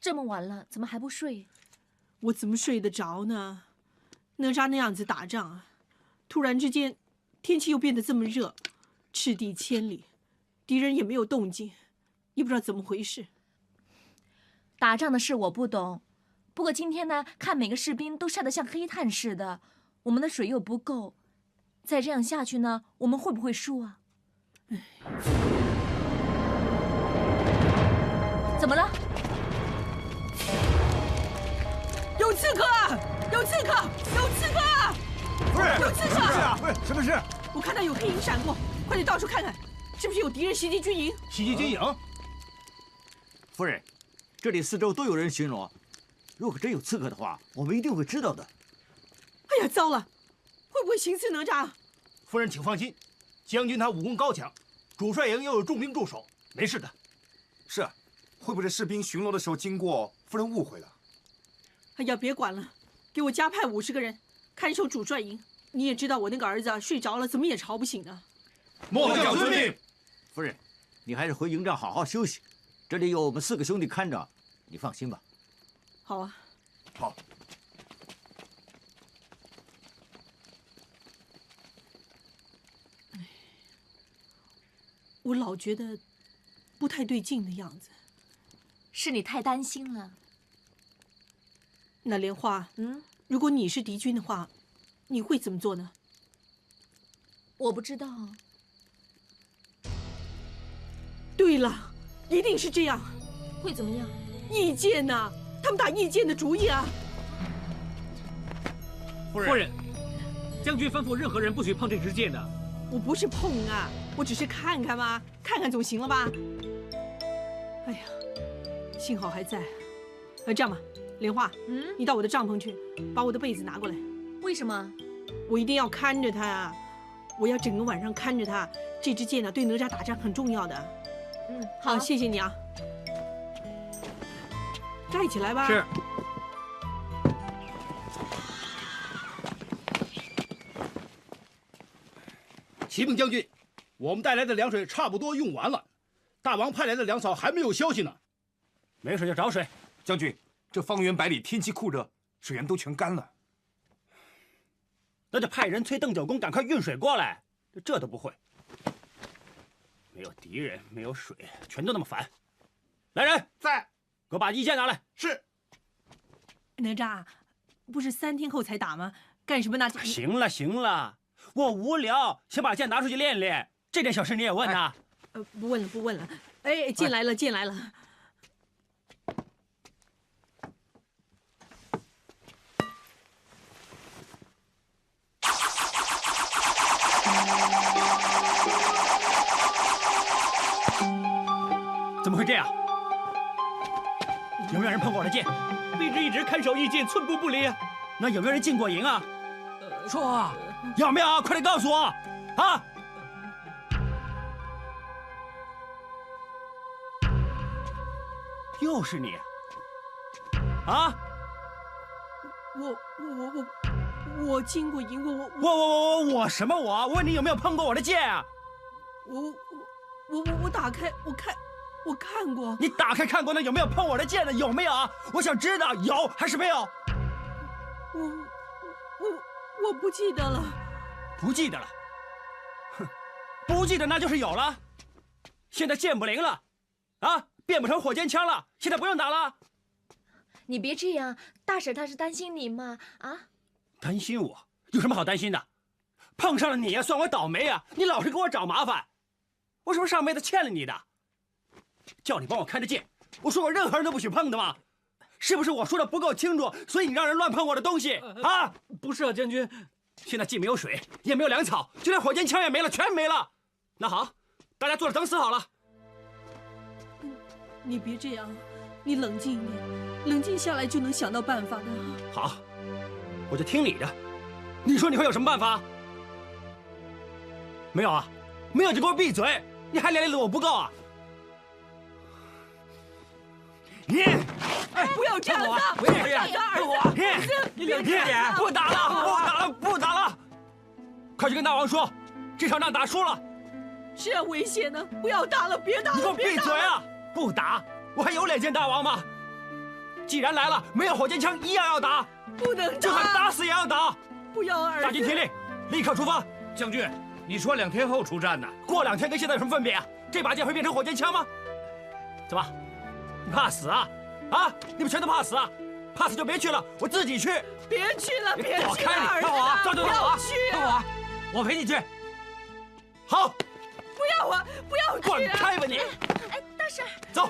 这么晚了，怎么还不睡？我怎么睡得着呢？哪吒那样子打仗啊，突然之间，天气又变得这么热，赤地千里，敌人也没有动静，也不知道怎么回事。打仗的事我不懂，不过今天呢，看每个士兵都晒得像黑炭似的，我们的水又不够，再这样下去呢，我们会不会输啊？怎么了？有刺客！有刺客！有刺客！夫人，有刺客！什么事啊？不是，什么事？我看到有黑影闪过，快点到处看看，是不是有敌人袭击军营？袭击军营？夫人，这里四周都有人巡逻，如果真有刺客的话，我们一定会知道的。哎呀，糟了，会不会行刺哪吒？夫人，请放心，将军他武功高强，主帅营又有重兵驻守，没事的。是啊，会不会士兵巡逻的时候经过，夫人误会了？哎呀，别管了，给我加派50个人看守主帅营。你也知道我那个儿子啊，睡着了怎么也吵不醒呢。末将遵命。夫人，你还是回营帐好好休息，这里有我们4个兄弟看着，你放心吧。好啊。好。我老觉得不太对劲的样子。是你太担心了。那莲花，如果你是敌军的话，你会怎么做呢？我不知道。对了，一定是这样。会怎么样？意见呐，他们打意见的主意啊。夫人，将军吩咐任何人不许碰这支箭的。我不是碰啊，我只是看看嘛，看看总行了吧？哎呀，幸好还在。这样吧，莲花，你到我的帐篷去，把我的被子拿过来。为什么？我一定要看着他啊！我要整个晚上看着他。这支箭呢，对哪吒打仗很重要的。好，谢谢你啊。盖起来吧。是。启禀将军，我们带来的粮水差不多用完了，大王派来的粮草还没有消息呢。没水就找水。将军，这方圆百里天气酷热，水源都全干了。那就派人催邓九公赶快运水过来，这都不会。没有敌人，没有水，全都那么烦。来人，在，给我把衣剑拿来。是。哪吒，不是3天后才打吗？干什么拿？行了行了，我无聊，想把剑拿出去练练。这点小事你也问呐？不问了不问了。哎，剑来了剑来了。怎么会这样？有没有人碰过我的剑？卑职一直看守义剑，寸步不离。那有没有人进过营啊？说啊，有没有？快点告诉我啊！又是你啊！我进过营，我什么我？我问你有没有碰过我的剑啊？我打开我看过。你打开看过，那有没有碰我的剑呢？有没有啊？我想知道有还是没有。我不记得了。不记得了？哼，不记得那就是有了。现在剑不灵了，啊，变不成火尖枪了，现在不用打了。你别这样，大婶她是担心你嘛，啊？担心我？有什么好担心的？碰上了你呀，算我倒霉啊！你老是给我找麻烦，我是不是上辈子欠了你的？叫你帮我看着剑，我说过任何人都不许碰的吗？是不是我说的不够清楚，所以你让人乱碰我的东西啊？不是啊，将军。现在既没有水，也没有粮草，就连火尖枪也没了，全没了。那好，大家坐着等死好了。你别这样，你冷静一点，冷静下来就能想到办法的。好，我就听你的。你说你会有什么办法？没有啊？没有就给我闭嘴！你还连累我不够啊？你，哎，不要这样子！不要这样！你冷静点！不打了！不打了！快去跟大王说，这场仗打输了。是啊，危险呢！不要打了，别打了！你给我闭嘴啊！不打，我还有脸见大王吗？既然来了，没有火箭枪一样要打，不能就算打死也要打。不要儿子！大军听令，立刻出发。将军，你说2天后出战呢？过2天跟现在有什么分别啊？这把剑会变成火箭枪吗？怎么，你怕死啊？啊，你们全都怕死啊？怕死就别去了，我自己去。别去了，别躲开你！去了，儿子！看我啊，不要去！看我啊，我陪你去。好，不要啊！不要去！滚开吧你！哎，大婶，走。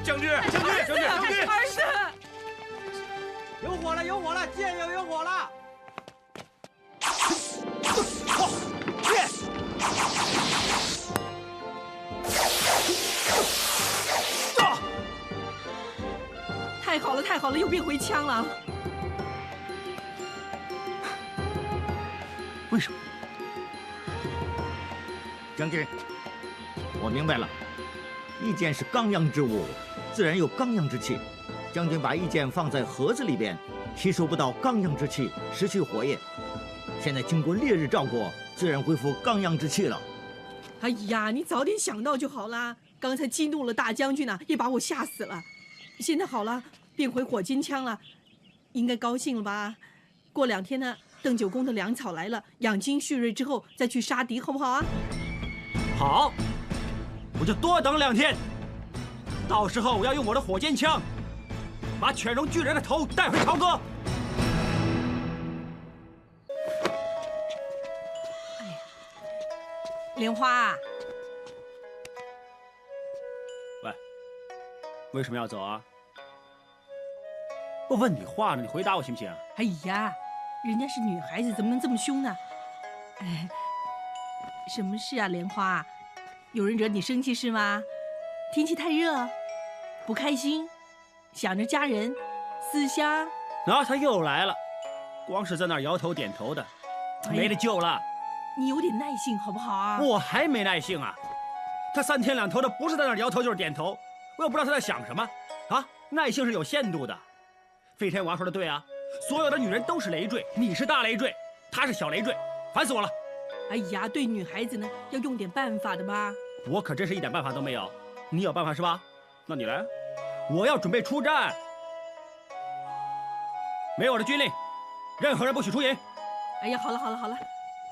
将军，儿子，儿子！有火了，有火了，箭要有火了！箭！太好了，太好了，又变回枪了。为什么？将军，我明白了，义剑是刚阳之物，自然有刚阳之气。将军把义剑放在盒子里边，吸收不到刚阳之气，失去火焰。现在经过烈日照过，自然恢复刚阳之气了。哎呀，你早点想到就好啦！刚才激怒了大将军呢，也把我吓死了。现在好了，变回火箭枪了，应该高兴了吧？过2天呢，邓九公的粮草来了，养精蓄锐之后再去杀敌，好不好啊？好，我就多等2天。到时候我要用我的火箭枪，把犬戎巨人的头带回朝歌。莲花，喂，为什么要走啊？我问你话呢，你回答我行不行？哎呀，人家是女孩子，怎么能这么凶呢？哎，什么事啊，莲花？有人惹你生气是吗？天气太热，不开心，想着家人，思乡。啊，他又来了，光是在那儿摇头点头的，没得救了。你有点耐性好不好啊？我还没耐性啊！他3天2头的，不是在那儿摇头就是点头，我也不知道他在想什么啊！耐性是有限度的。飞天王说的对啊，所有的女人都是累赘，你是大累赘，她是小累赘，烦死我了！哎呀，对女孩子呢，要用点办法的嘛。我可真是一点办法都没有，你有办法是吧？那你来，我要准备出战。没有我的军令，任何人不许出营。哎呀，好了好了好了。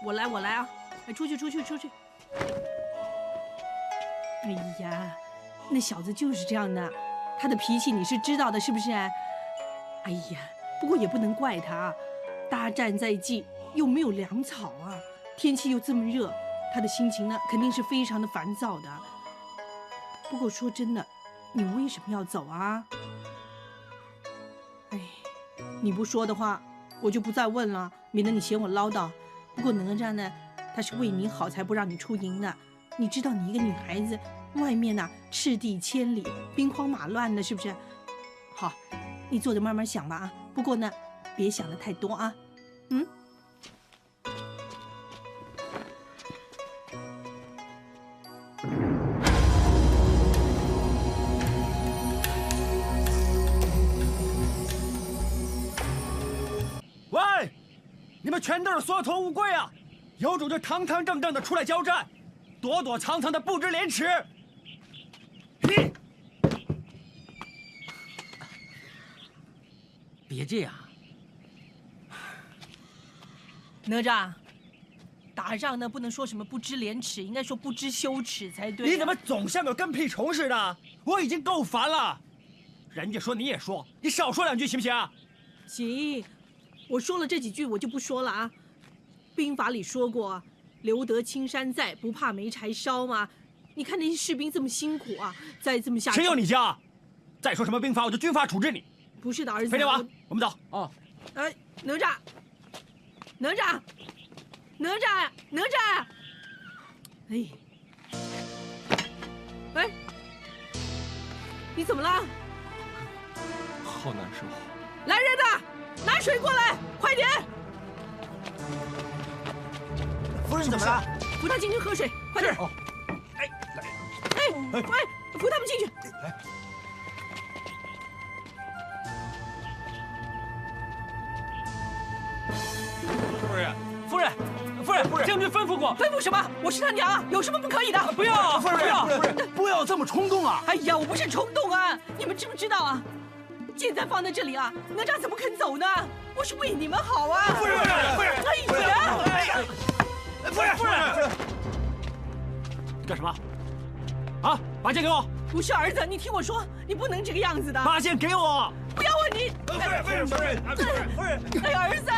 我来啊！哎，出去！哎呀，那小子就是这样的，他的脾气你是知道的，是不是？哎呀，不过也不能怪他，大战在即，又没有粮草啊，天气又这么热，他的心情呢肯定是非常的烦躁的。不过说真的，你为什么要走啊？哎，你不说的话，我就不再问了，免得你嫌我唠叨。不过哪吒呢，他是为你好才不让你出营的。你知道你一个女孩子，外面呢赤地千里，兵荒马乱的，是不是？好，你坐着慢慢想吧啊。不过呢，别想的太多啊。嗯。喂！你们全都是缩头乌龟啊！有种就堂堂正正的出来交战，躲躲藏藏的不知廉耻。你别这样，哪吒，打仗呢不能说什么不知廉耻，应该说不知羞耻才对。你怎么总像个跟屁虫似的？我已经够烦了。人家说你也说，你少说2句行不行？行。我说了这几句，我就不说了啊。兵法里说过，留得青山在，不怕没柴烧嘛。你看那些士兵这么辛苦啊，再这么下去，谁有你家？再说什么兵法，我就军法处置你。不是的，儿子。飞天王，我们走。哦。哪吒，哪吒，哪吒，哪吒！哎，喂，你怎么了？好难受。来人呐！拿水过来，快点！夫人怎么了？扶他进去喝水，快点！哦，哎，扶他们进去。来，夫人，将军吩咐过。吩咐什么？我是他娘，有什么不可以的？不要，夫人，不要这么冲动啊！哎呀，我不是冲动啊，你们知不知道啊？剑再放在这里啊，哪吒怎么肯走呢？我是为你们好啊！夫人，哎呀！夫人，干什么？啊，把剑给我！不是儿子，你听我说，你不能这个样子的。把剑给我！不要我你！夫人！哎呀，儿子，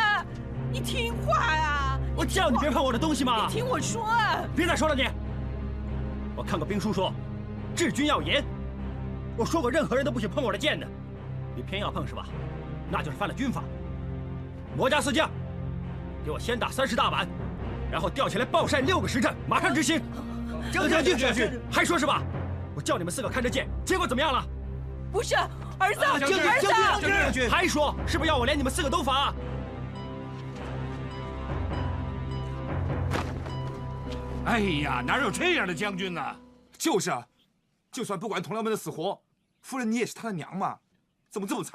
你听话呀！我叫你别碰我的东西吗？你听我说啊！别再说了你！我看过兵书说，治军要严。我说过任何人都不许碰我的剑的，你偏要碰是吧？那就是犯了军法。魔家四将，给我先打30大板，然后吊起来暴晒6个时辰，马上执行。将军，还说是吧？我叫你们4个看着剑，结果怎么样了？不是儿子，将军，还说是不是要我连你们4个都罚？哎呀，哪有这样的将军呢？就是啊，就算不管同僚们的死活，夫人你也是他的娘嘛，怎么这么残？